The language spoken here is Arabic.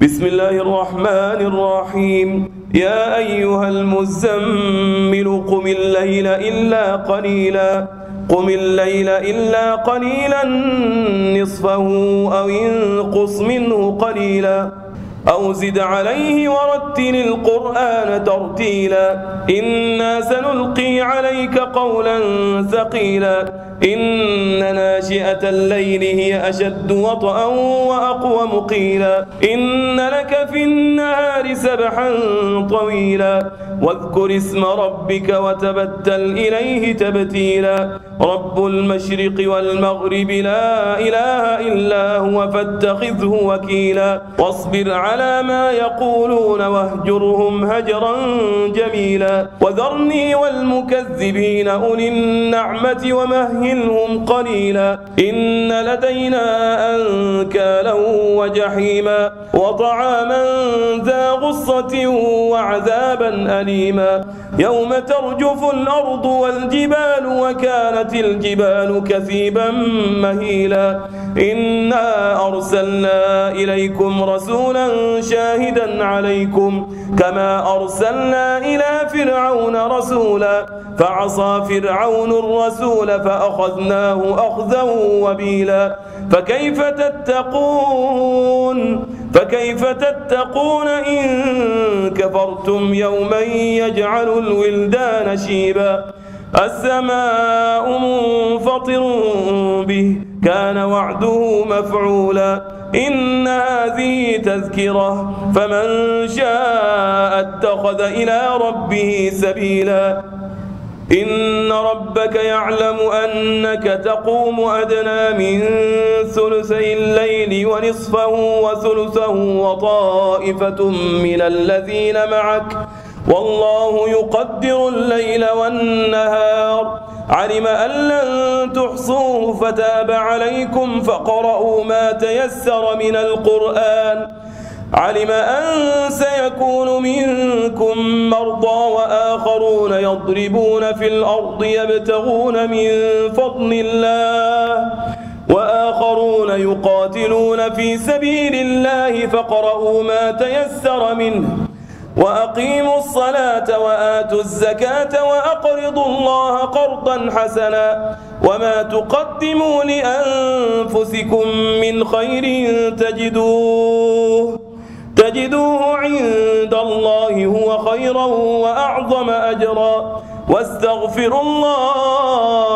بسم الله الرحمن الرحيم. يا أيها المزمل قم الليل إلا قليلا نصفه أو انقص منه قليلا أو زد عليه ورتل القرآن ترتيلا إنا سنلقي عليك قولا ثقيلا إن ناشئة الليل هي أشد وطئا وأقوم قيلا إن لك في النهار سبحا طويلا واذكر اسم ربك وتبتل إليه تبتيلا رب المشرق والمغرب لا إله إلا هو فاتخذه وكيلا واصبر على ما يقولون واهجرهم هجرا جميلا وذرني والمكذبين أولي النعمة ومهلهم قليلا إن لدينا أنكالا وجحيما وطعاما ذا غصة وعذابا أليما يوم ترجف الأرض والجبال وكانت الجبال كثيبا مهيلا إنا أرسلنا إليكم رسولا شاهدا عليكم كما أرسلنا إلى فرعون رسولا فعصى فرعون الرسول فأخذناه أخذا وبيلا فكيف تتقون إن كفرتم يوما يجعل الولدان شيبا السماء منفطر به كان وعده مفعولا إن هذه تذكرة فمن شاء اتخذ إلى ربه سبيلا إن ربك يعلم أنك تقوم أدنى من ثلثي الليل ونصفه وثلثه وطائفة من الذين معك والله يقدر الليل والنهار علم أن لن تحصوه فتاب عليكم فاقرؤوا ما تيسر من القرآن علم أن سيكون منكم مرضى وآخرون يضربون في الأرض يبتغون من فضل الله وآخرون يقاتلون في سبيل الله فاقرؤوا ما تيسر منه وأقيموا الصلاة وآتوا الزكاة وأقرضوا الله قرضا حسنا وما تقدموا لأنفسكم من خير تجدوه عند الله هو خيرا وأعظم أجرا واستغفروا الله